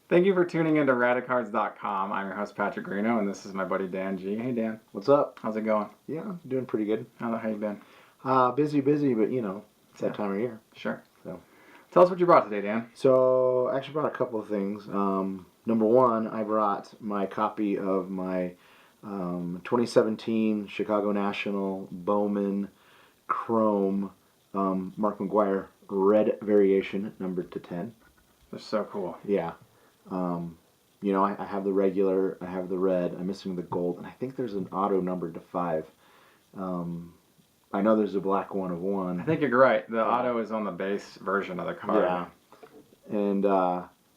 Thank you for tuning into Radicards.com. I'm your host, Patrick Greeno, and this is my buddy Dan G. Hey, Dan. What's up? How's it going? Yeah, I'm doing pretty good. How you been? Busy, but it's that Yeah. time of year. Sure. So, Tell us what you brought today, Dan. I actually brought a couple of things. Number one, I brought my copy of my 2017 Chicago National Bowman Chrome Mark McGwire Red Variation, numbered to 10. They're so cool. Yeah. I have the regular, I have the red, I'm missing the gold, and I think there's an auto numbered to 5. I know there's a black 1 of 1. I think you're right. The auto is on the base version of the card. Yeah. And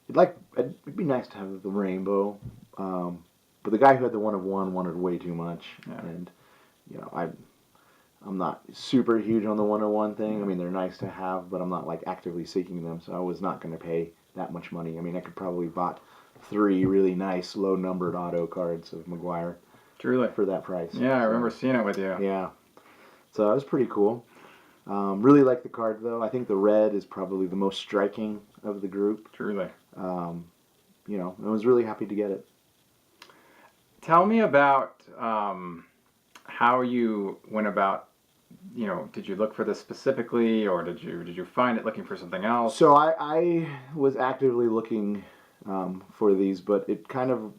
it'd be nice to have the rainbow. But the guy who had the 1 of 1 wanted way too much. Yeah. And, I'm not super huge on the 1 of 1 thing. I mean, they're nice to have, but I'm not like actively seeking them, so I was not going to pay that much money. I mean, I could probably bought 3 really nice low numbered auto cards of McGwire Truly. for that price. Yeah, I remember seeing it with you. Yeah. So that was pretty cool. Really like the card though. I think the red is probably the most striking of the group. Truly. I was really happy to get it. Tell me about how you went about. Did you look for this specifically, or did you find it looking for something else? So I was actively looking for these, but it kind of,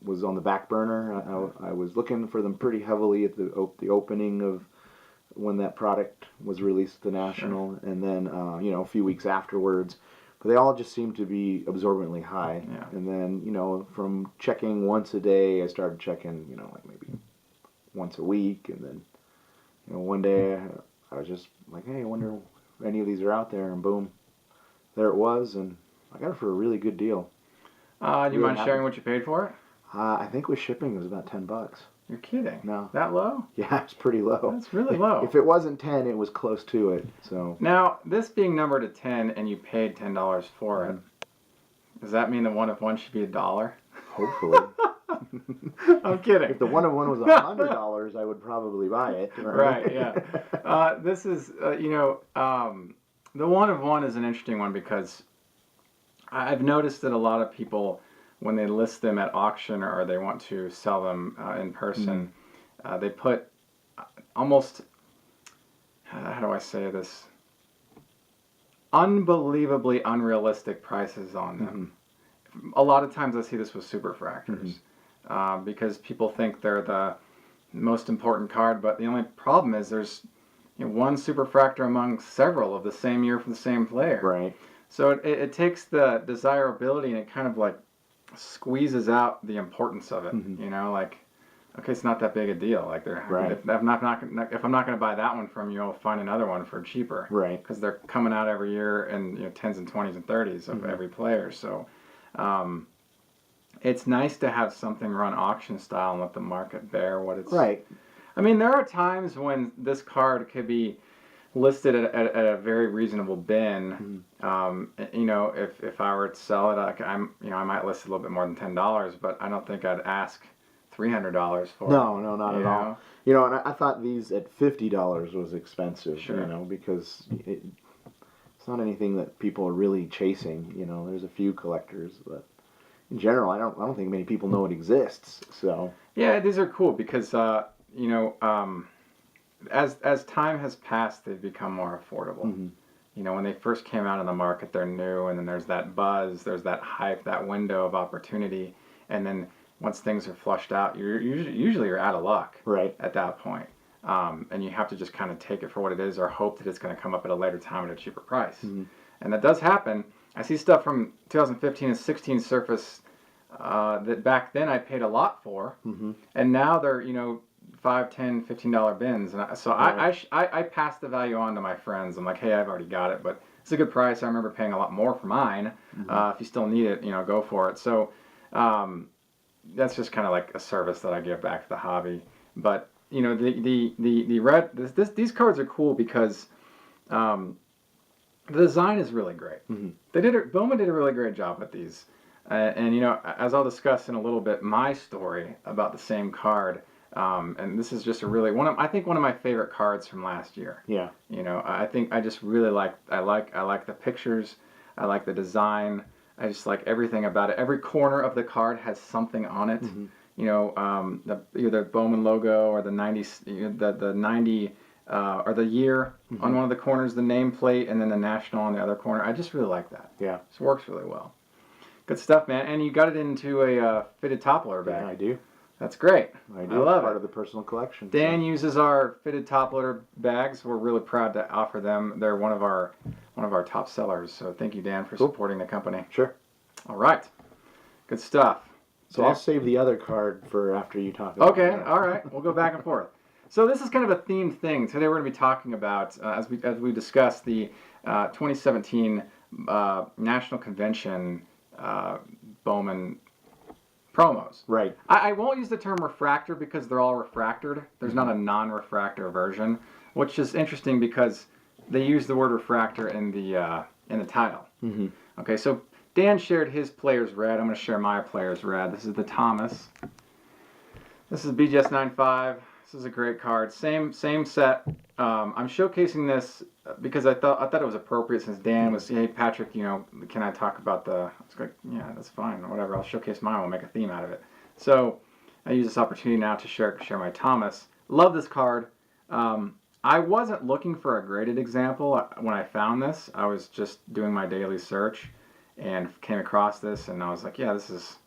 was on the back burner. I was looking for them pretty heavily at the opening of when that product was released at the National, and then a few weeks afterwards. But they all just seemed to be absorbently high. Yeah. And then from checking once a day, I started checking like maybe once a week, and then one day I was just like, hey, I wonder if any of these are out there, and boom, there it was, and I got it for a really good deal. Do you Really mind happy. sharing what you paid for it? I think with shipping it was about $10. You're kidding. No. That low? Yeah, it's pretty low. That's really low. If it wasn't 10, it was close to it. So Now, this being numbered to 10 and you paid $10 for it, does that mean the 1 of 1 should be $1? hopefully, I'm kidding. if the 1 of 1 was $100, I would probably buy it. Right, yeah. This is, the 1 of 1 is an interesting one because I've noticed that a lot of people, when they list them at auction or they want to sell them in person, they put almost, how do I say this, unbelievably unrealistic prices on them. A lot of times I see this with superfractors because people think they're the most important card, but the only problem is there's one superfractor among several of the same year from the same player. Right. So it takes the desirability and it kind of like squeezes out the importance of it. Like, okay, it's not that big a deal. Like, Right. if I'm not going to buy that one from you, I'll find another one for cheaper. Right. Because they're coming out every year in 10s and 20s and 30s of every player. So it's nice to have something run auction style and let the market bear what it's. Right. I mean, there are times when this card could be listed at a very reasonable bin. If I were to sell it, I might list it a little bit more than $10, but I don't think I'd ask $300 for it. No, not at all. And I thought these at $50 was expensive. Sure. Because it's not anything that people are really chasing. There's a few collectors, but in general, I don't think many people know it exists. So yeah, these are cool because as time has passed, they've become more affordable. When they first came out on the market, they're new, and then there's that buzz, there's that hype, that window of opportunity, and then once things are flushed out, usually you're out of luck. Right. At that point. And you have to just kind of take it for what it is or hope that it's going to come up at a later time at a cheaper price. And that does happen. I see stuff from 2015 and 16 surface that back then I paid a lot for, and now they're $5, $10, $15 bins, and I pass the value on to my friends. I'm like, hey, I've already got it, but it's a good price. I remember paying a lot more for mine. If you still need it, go for it. So that's just kind of like a service that I give back to the hobby. But the red, these cards are cool because the design is really great. Bowman did a really great job with these. And as I'll discuss in a little bit, my story about the same card, and this is just I think one of my favorite cards from last year. yeah. I think I just really like the pictures, I like the design, I just like everything about it. Every corner of the card has something on it. Mm-hmm. You know, either Bowman logo or the 90s, the 90 or the year Mm-hmm. on one of the corners, the nameplate, and then the national on the other corner. I just really like that. Yeah. This works really well. Good stuff, man. And you got it into a fitted top loader bag. Yeah, I do. That's great. I do. I love Part it. of the personal collection. Dan uses our fitted top loader bags. We're really proud to offer them. They're one of our top sellers. So thank you, Dan, for Cool. supporting the company. Sure. All right. Good stuff. So I'll save the other card for after you talk about Okay, that. all right. We'll go back and forth. So this is kind of a themed thing. Today we're going to be talking about, as we discuss the 2017 National Convention Bowman promos. Right. I won't use the term refractor because they're all refractored. There's not a non-refractor version, which is interesting because they use the word refractor in the title. Mm-hmm. Okay, so Dan shared his player's red. I'm going to share my player's red. This is the Thomas. This is BGS 95. This is a great card. Same set. I'm showcasing this because I thought it was appropriate since Dan was, hey Patrick, you know, can I talk about the? I was like, yeah, that's fine, whatever. I'll showcase mine. We'll make a theme out of it. So I use this opportunity now to share my Thomas. Love this card. I wasn't looking for a graded example when I found this. I was just doing my daily search and came across this, and I was like, yeah, this is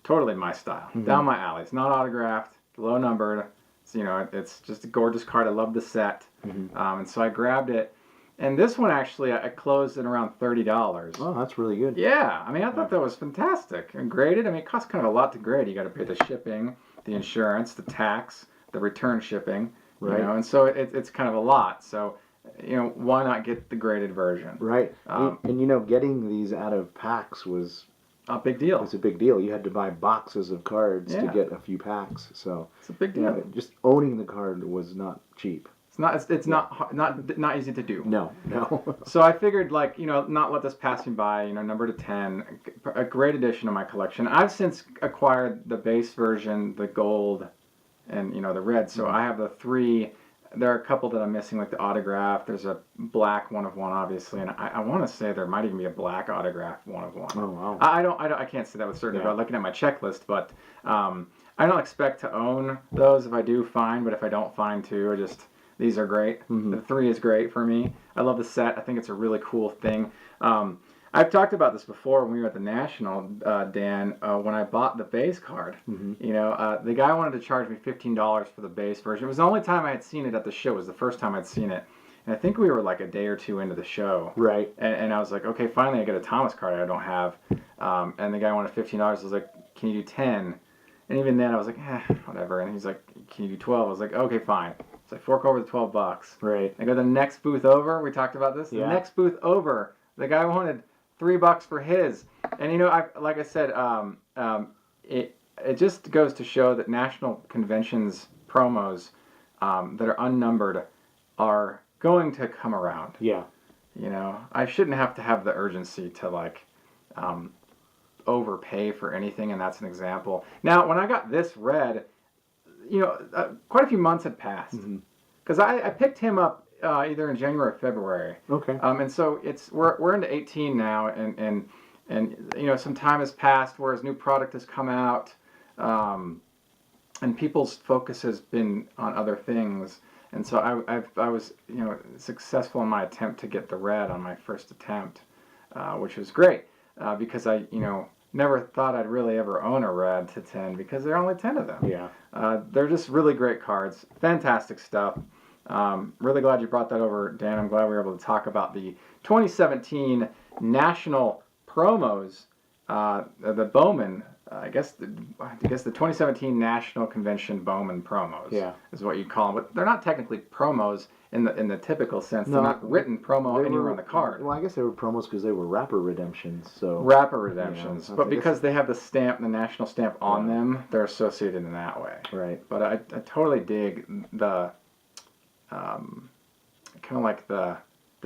totally my style, down my alley. It's not autographed, low numbered. You know, it's just a gorgeous card. I love the set, and so I grabbed it. And this one actually, I closed at around $30. Oh, that's really good. Yeah, I mean, I thought that was fantastic. And graded, I mean, it costs kind of a lot to grade. You got to pay the shipping, the insurance, the tax, the return shipping, Right. you know, and so it's kind of a lot. So, you know, why not get the graded version? Right. And you know, getting these out of packs was A big deal. a big deal. You had to buy boxes of cards to Yeah. get a few packs. So It's a big you deal. know, just owning the card was not cheap. It's not easy to do. No, no. So I figured, like, you know, not let this pass me by, you know, number to 10, a great addition to my collection. I've since acquired the base version, the gold, and, you know, the red. So I have the 3. There are a couple that I'm missing, like the autograph. There's a black 1 of 1, obviously, and I want to say there might even be a black autograph 1 of 1. Oh wow. I can't say that with certainty Yeah. by looking at my checklist, but I don't expect to own those. If I do, fine, but if I don't find 2, these are great. The 3 is great for me. I love the set. I think it's a really cool thing. I've talked about this before when we were at the National, Dan, when I bought the base card. You know, the guy wanted to charge me $15 for the base version. It was the only time I had seen it at the show. It was the first time I'd seen it. And I think we were like a day or 2 into the show. Right. And I was like, okay, finally I get a Thomas card I don't have. And the guy wanted $15. I was like, can you do 10? And even then I was like, whatever. And he's like, can you do 12? I was like, okay, fine. So I fork over the $12. Right. I go to the next booth over. We talked about this. Yeah. The next booth over, the guy wanted $3 for his. And you know, like I said, it just goes to show that national conventions promos that are unnumbered are going to come around. Yeah. You know, I shouldn't have to have the urgency to like overpay for anything, and that's an example. Now, when I got this red, you know, quite a few months had passed because I picked him up either in January or February. Okay. And so we're into 18 now, and you know, some time has passed, whereas new product has come out, and people's focus has been on other things. And so I was, you know, successful in my attempt to get the red on my first attempt, which was great because I, you know, never thought I'd really ever own a red to 10 because there are only 10 of them. Yeah. They're just really great cards, fantastic stuff. Really glad you brought that over, Dan. I'm glad we were able to talk about the 2017 national promos, the Bowman. I guess the 2017 National Convention Bowman promos. Yeah. Is what you call them, but they're not technically promos in the typical sense. No, They're not written promo anywhere on the card. Well, I guess they were promos because they were wrapper redemptions. So Wrapper redemptions, Yeah, but I guess- because they have the stamp, the national stamp on them, they're associated in that way. right. But I totally dig the kind of like the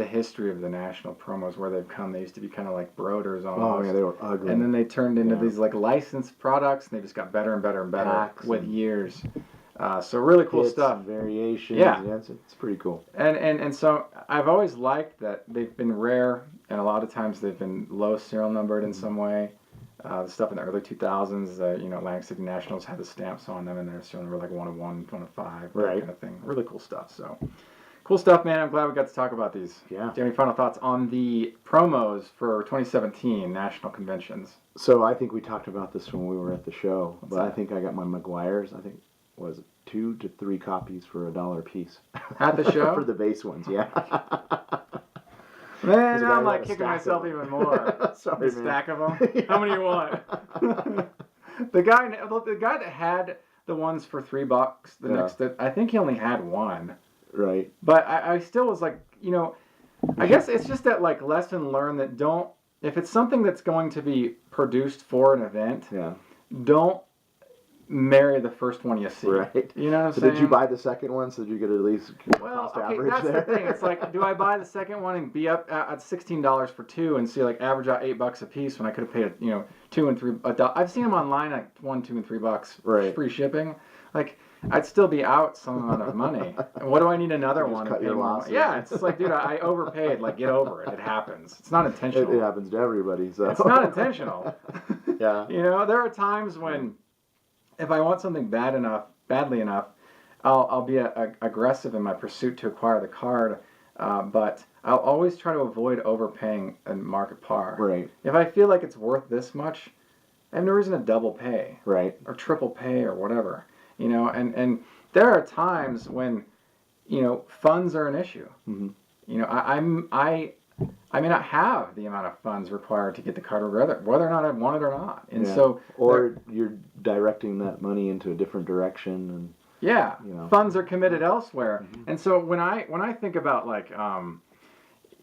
history of the national promos where they've come. They used to be kind of like Broders almost. Oh yeah, they were ugly. And then they turned into Yeah. these like licensed products, and they just got better and better and better Packs with and- years. So really cool Hits stuff. and variations. Yeah. It's pretty cool. And so I've always liked that they've been rare, and a lot of times they've been low serial numbered in some way. The stuff in the early 2000s, Atlantic City Nationals had the stamps on them, and they're serial number like 1 of 1, 1 of 5, that Right. kind of thing. Really cool stuff. So cool stuff, man. I'm glad we got to talk about these. Yeah. Do you have any final thoughts on the promos for 2017 national conventions? So I think we talked about this when we were at the show, What's but that? I think I got my Maguires. I think was it 2 to 3 copies for $1 a piece. At the show? For the base ones, yeah. Man, There's a now guy I'm who like had a kicking stack myself of them. even more. Sorry, A man. stack of them? How many you want? the guy that had the ones for $3, I think he only had one. Right. But I still was like, I guess it's just that like lesson learned that if it's something that's going to be produced for an event, Yeah. don't marry the first one you see. Right. You know what I'm So saying? did you buy the second one so that you could at least Well, cost okay, average that's there? the thing. It's like, do I buy the second one and be up at $16 for 2 and see like average out $8 a piece when I could have paid $2 and $3? I've seen them online like $1, $2, and $3, Right. free shipping. Like I'd still be out some amount of money. And what do I need another Just one? cut and pay your more losses. money? Yeah, it's just like, dude, I overpaid. Like, get over it. It happens. It's not intentional. It happens to everybody. So It's not intentional. Yeah. There are times when, if I want something badly enough, I'll be aggressive in my pursuit to acquire the card, but I'll always try to avoid overpaying in market par. Right. If I feel like it's worth this much, I have no reason to double pay Right. or triple pay or whatever. And there are times when, funds are an issue. Mm-hmm. I may not have the amount of funds required to get the card, whether or not I want it or not. And Yeah. so, Or you're directing that money into a different direction, and yeah, funds are committed elsewhere. Mm-hmm. And so when I think about like,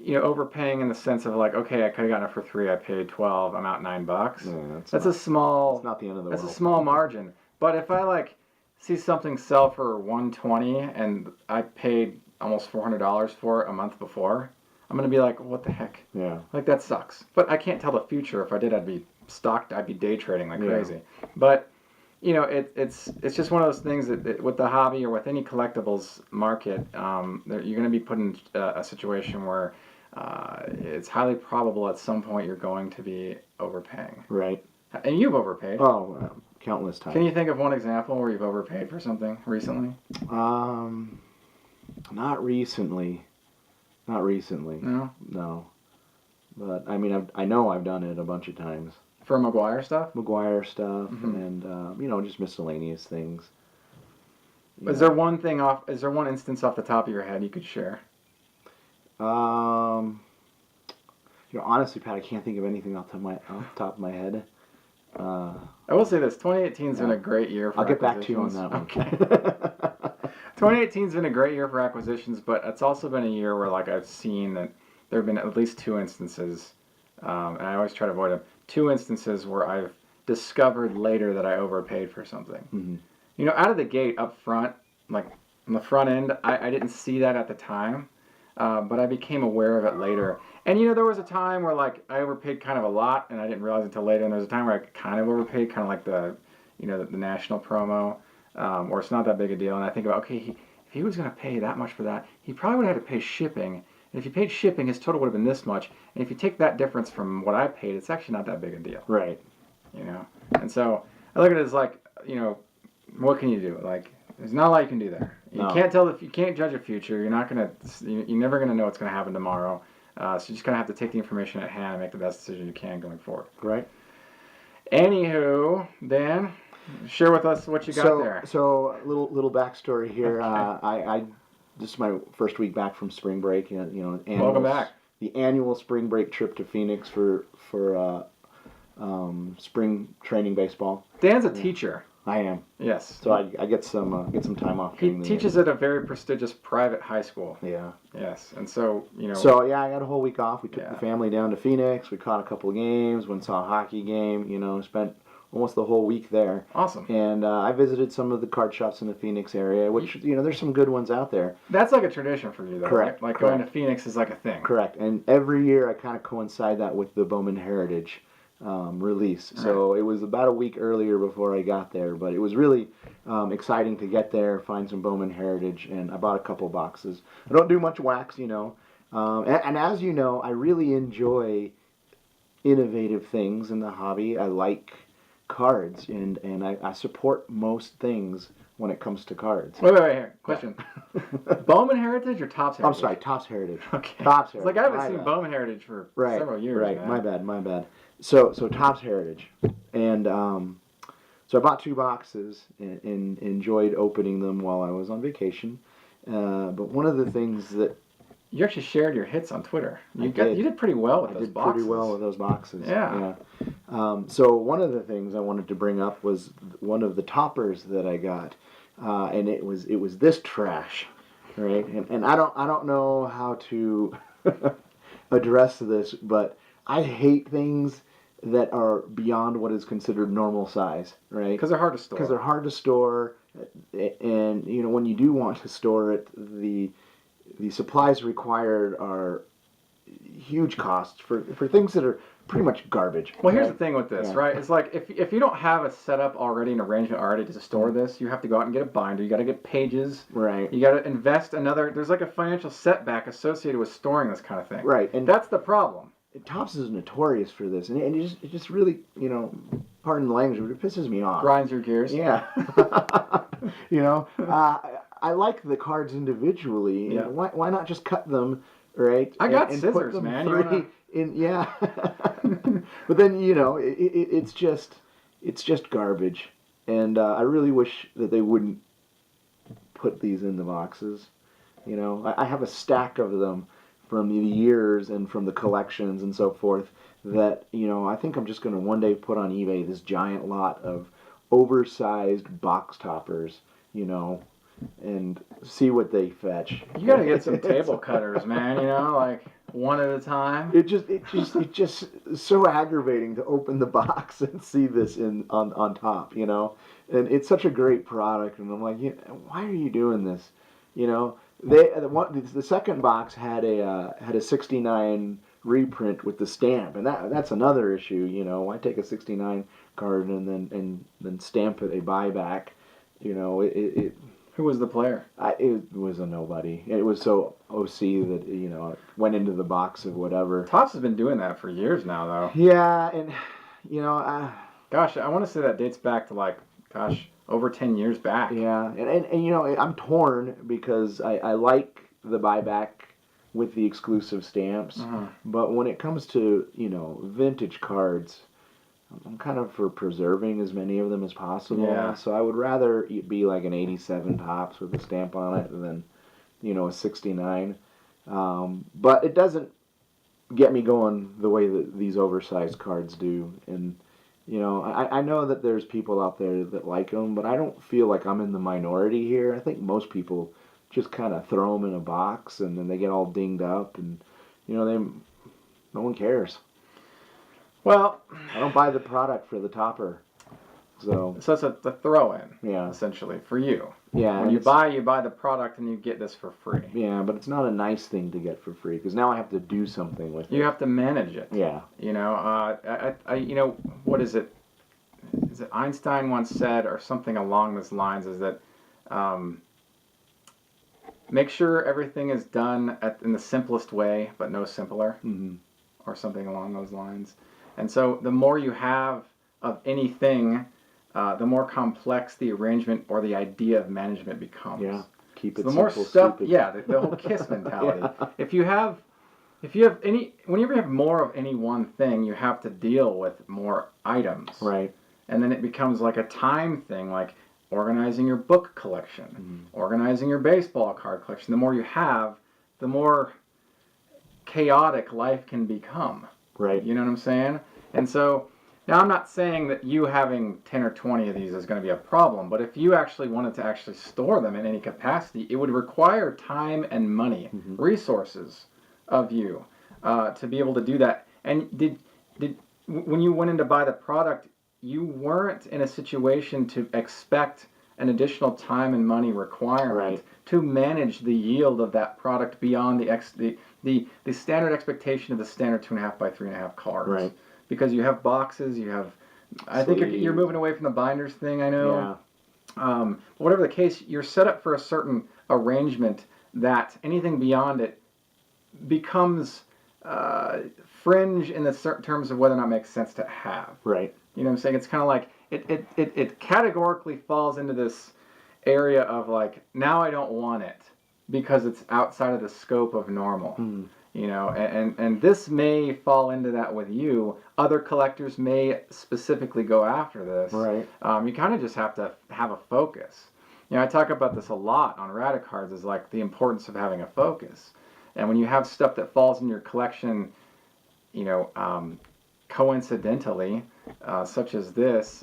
overpaying in the sense of like, okay, I could have gotten it for 3, I paid 12, I'm out $9. yeah, That's a small. it's not the end of the That's world. a small margin. But if I like see something sell for $120 and I paid almost $400 for it a month before, I'm gonna be like, what the heck? Yeah. Like that sucks. But I can't tell the future. If I did, I'd be day trading like Yeah. crazy. But it's just one of those things that with the hobby or with any collectibles market, you're gonna be put in a situation where it's highly probable at some point you're going to be overpaying. Right. And you've overpaid. Oh, countless times. Can you think of one example where you've overpaid for something recently? Not recently. Not recently. No? No. But I mean, I know I've done it a bunch of times. For Maguire stuff? Maguire stuff Mhm. and just miscellaneous things. Is there one instance off the top of your head you could share? Honestly, Pat, I can't think of anything off the top of my head. I will say this: 2018's been a great year for I'll get back to you on acquisitions. that one. Okay. 2018's been a great year for acquisitions, but it's also been a year where like I've seen that there have been at least 2 instances, and I always try to avoid them. 2 instances where I've discovered later that I overpaid for something. Mm-hmm. Out of the gate, up front, like on the front end, I didn't see that at the time, but I became aware of it later. And there was a time where like I overpaid kind of a lot, and I didn't realize until later. And there was a time where I kind of overpaid, kind of like the national promo, where it's not that big a deal. And I think about, okay, if he was going to pay that much for that, he probably would have had to pay shipping. And if he paid shipping, his total would have been this much. And if you take that difference from what I paid, it's actually not that big a deal. Right. And so I look at it as like, what can you do? Like, there's not a lot you can do there. You No. can't you can't judge a future. You're never gonna know what's gonna happen tomorrow. So you're just gonna have to take the information at hand and make the best decision you can going forward. Right. Anywho, Dan, share with us what you got there. So little backstory here. Okay. I this is my first week back from spring break. Annual, Welcome back. The annual spring break trip to Phoenix for spring training baseball. Dan's a teacher. I am. Yes. So I get some time off. He during the teaches at a very prestigious private high school. Yeah. Yes. And so, So yeah, I got a whole week off. We took Yeah. the family down to Phoenix. We caught a couple of games. Went and saw a hockey game. Spent almost the whole week there. awesome. And I visited some of the card shops in the Phoenix area, which there's some good ones out there. That's like a tradition for you, though. Correct, Right? Like going to correct. Phoenix is like a thing. Correct. And every year I kind of coincide that with the Bowman Heritage. release. So it was about a week earlier before I got there, but it was really exciting to get there, find some Bowman Heritage, and I bought a couple boxes. I don't do much wax, and as you know, I really enjoy innovative things in the hobby. I like cards, and I support most things when it comes to cards. Wait, here. Question. Bowman Heritage or Topps I'm Heritage? sorry, Topps Heritage. Okay. Topps It's Heritage. like I haven't My seen bad. Bowman Heritage for Right, several years. right. Man. My bad. So Topps Heritage, and so I bought 2 boxes and enjoyed opening them while I was on vacation. But one of the things that You actually shared your hits on Twitter. You did. did pretty well with I those did boxes. pretty well with those boxes. Yeah. So one of the things I wanted to bring up was one of the toppers that I got, and it was this trash, right? And I don't know how to address this, but I hate things that are beyond what is considered normal size, right? Because they're hard to store. Because they're hard to store, and when you do want to store it, the supplies required are huge costs for things that are pretty much garbage. Well, here's right? the thing with this, Yeah. right? It's like if you don't have a setup already, an arrangement already to store this, you have to go out and get a binder. You got to get pages. Right. You got to invest another. There's like a financial setback associated with storing this kind of thing. Right, and That's the problem. Topps is notorious for this, and it just really, pardon the language, but it pisses me off. Grinds your gears. Yeah. I like the cards individually. Yeah. Why not just cut them, right? I got and scissors, put them man. You free wanna- in, yeah. But then it's just garbage, and I really wish that they wouldn't put these in the boxes. I have a stack of them from the years and from the collections and so forth that I think I'm just going to one day put on eBay this giant lot of oversized box toppers, and see what they fetch. You got to get some table cutters, man. Like one at a time. It just so aggravating to open the box and see this on top, and it's such a great product, and I'm like, why are you doing this, the second box had a 69 reprint with the stamp, and that's another issue. Why take a 69 card and then stamp it a buyback? Who was the player? It was a nobody. It was so OC that it went into the box of whatever. Topps has been doing that for years now, though. Yeah, and Gosh, I want to say that dates back to over 10 years back. yeah, and I'm torn because I like the buyback with the exclusive stamps, but when it comes to vintage cards, I'm kind of for preserving as many of them as possible. Yeah. So I would rather it be like an 87 Topps with a stamp on it than a 69. But it doesn't get me going the way that these oversized cards do, and I know that there's people out there that like them, but I don't feel like I'm in the minority here. I think most people just kind of throw them in a box and then they get all dinged up, and no one cares. Well, I don't buy the product for the topper, so it's a throw-in, yeah, essentially, for you. yeah. When you buy the product and you get this for free. Yeah, but it's not a nice thing to get for free because now I have to do something with it. You have to manage it. Yeah. What is it? Is it Einstein once said, or something along those lines, is that make sure everything is done in the simplest way, but no simpler, or something along those lines. And so the more you have of anything, the more complex the arrangement or the idea of management becomes. Yeah. Keep it So the simple, more stuff, stupid. yeah, the whole KISS mentality. Yeah. If you have whenever you have more of any one thing, you have to deal with more items. Right. And then it becomes like a time thing, like organizing your book collection, organizing your baseball card collection. The more you have, the more chaotic life can become. Right. You know what I'm saying? And so, now I'm not saying that you having 10 or 20 of these is going to be a problem, but if you actually wanted to actually store them in any capacity, it would require time and money, resources of you to be able to do that. And when you went in to buy the product, you weren't in a situation to expect an additional time and money requirement to manage the yield of that product beyond the standard expectation of the standard 2.5 by 3.5 cards. Right. because you have boxes, you have. I think you're Sleeves. moving away from the binders thing. I know. Yeah. But whatever the case, you're set up for a certain arrangement that anything beyond it becomes fringe in the certain terms of whether or not it makes sense to have. Right. You know what I'm saying? It's kind of like it categorically falls into this area of like, now I don't want it because it's outside of the scope of normal. You know, and this may fall into that with you. Other collectors may specifically go after this. Right. You kind of just have to have a focus. You know, I talk about this a lot on Radicards, is like the importance of having a focus. And when you have stuff that falls in your collection, you know, coincidentally, such as this,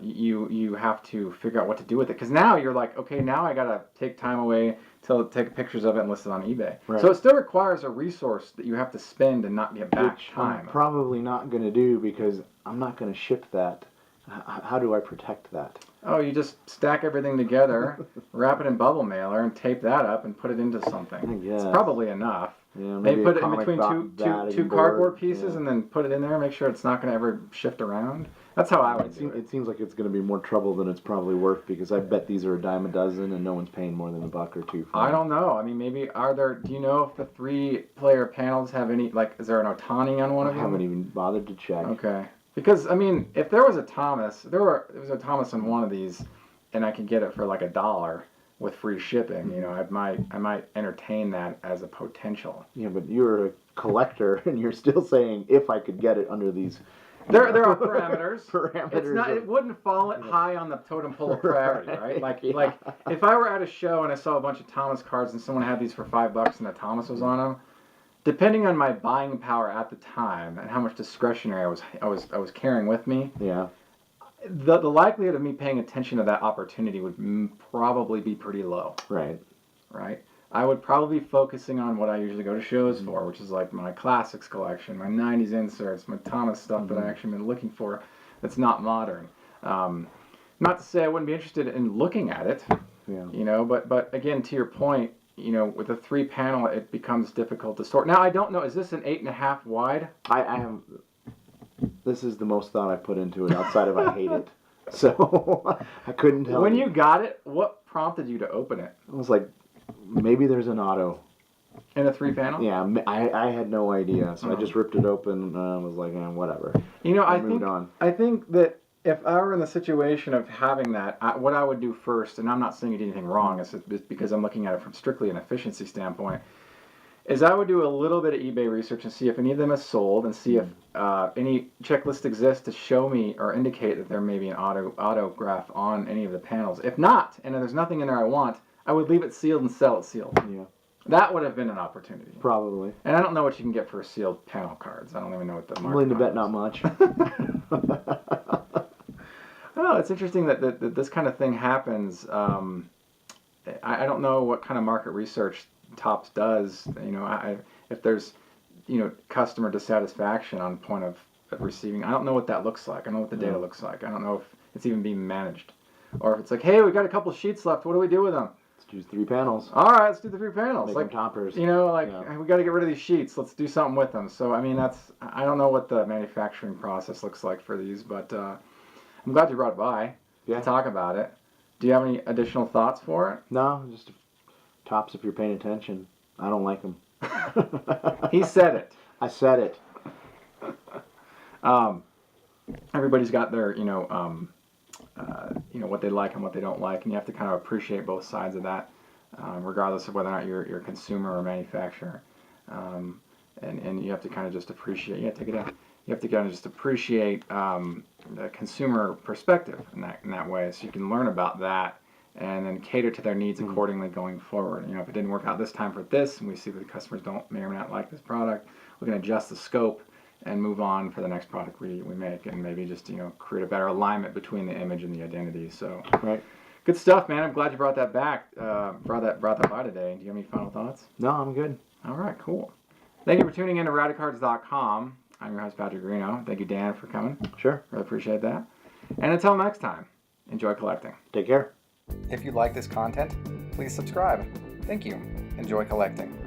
you have to figure out what to do with it. Because now you're like, okay, now I gotta take time away to take pictures of it and list it on eBay. Right. So it still requires a resource that you have to spend and not get back Which time. I'm probably not going to do because I'm not going to ship that. How do I protect that? Oh, you just stack everything together, wrap it in bubble mailer, and tape that up and put it into something. I guess. It's probably enough. Yeah, Maybe maybe put a it in comic between batting two board, cardboard pieces yeah. and then put it in there. Make sure it's not going to ever shift around. That's how I would do it. It seems like it's going to be more trouble than it's probably worth because I bet these are a dime a dozen and no one's paying more than $1 or $2 for I them. don't know. I mean, maybe do you know if the 3-player panels have any, like, is there an Otani on one I of them? haven't even bothered to check. Okay. Because, I mean, if there was a Thomas, there was a Thomas on one of these, and I could get it for like $1 with free shipping, you know, I might entertain that as a potential. Yeah, but you're a collector and you're still saying if I could get it under these. There are parameters. Parameters It's not. of- It wouldn't fall high on the totem pole of priority, right? Like, Yeah. like if I were at a show and I saw a bunch of Thomas cards and someone had these for $5 and the Thomas was on them, depending on my buying power at the time and how much discretionary I was carrying with me, Yeah. the likelihood of me paying attention to that opportunity would probably be pretty low, Right. right? I would probably be focusing on what I usually go to shows for, which is like my classics collection, my 90s inserts, my Thomas stuff that I actually been looking for that's not modern. Not to say I wouldn't be interested in looking at it, Yeah. you know, but again, to your point, you know, with a 3-panel, it becomes difficult to sort. Now, I don't know, is this an 8.5 wide? I have. This is the most thought I put into it outside of I hate it. So I couldn't tell. When you got it, what prompted you to open it? I was like, maybe there's an auto. In a 3-panel? Yeah, I had no idea, so I just ripped it open and I was like, whatever. You know, I moved on. think that if I were in the situation of having that, what I would do first, and I'm not saying you did anything wrong, it's just because I'm looking at it from strictly an efficiency standpoint, is I would do a little bit of eBay research and see if any of them is sold and see if any checklist exists to show me or indicate that there may be an autograph on any of the panels. If not, and there's nothing in there I want, I would leave it sealed and sell it sealed. Yeah, That would have been an opportunity. probably. And I don't know what you can get for sealed panel cards. I don't even know what the I'm market willing to bet is. not much. Oh, it's interesting that this kind of thing happens. I don't know what kind of market research Topps does. You know, if there's, you know, customer dissatisfaction on point of receiving. I don't know what that looks like. I don't know what the data looks like. I don't know if it's even being managed, or if it's like, hey, we got a couple sheets left. What do we do with them? Let's choose 3 panels. All right, let's do the 3 panels. Make Like, them toppers. you know, like, Yeah. we got to get rid of these sheets. Let's do something with them. So, I mean, I don't know what the manufacturing process looks like for these, but I'm glad you brought it by Yeah. to talk about it. Do you have any additional thoughts for it? No, just tops if you're paying attention. I don't like them. He said it. I said it. Everybody's got their, what they like and what they don't like, and you have to kind of appreciate both sides of that, regardless of whether or not you're a consumer or manufacturer. And you have to kind of just appreciate. Yeah, take it down. You have to kind of just appreciate the consumer perspective in that way, so you can learn about that and then cater to their needs accordingly going forward. You know, if it didn't work out this time for this, and we see that the customers may or may not like this product, we can adjust the scope and move on for the next product we make, and maybe just, you know, create a better alignment between the image and the identity. So, Right. good stuff, man. I'm glad you brought that back. Brought that by today. Do you have any final thoughts? No, I'm good. All right, cool. Thank you for tuning in to Radicards.com. I'm your host, Patrick Greeno. Thank you, Dan, for coming. Sure. Really appreciate that. And until next time, enjoy collecting. Take care. If you like this content, please subscribe. Thank you. Enjoy collecting.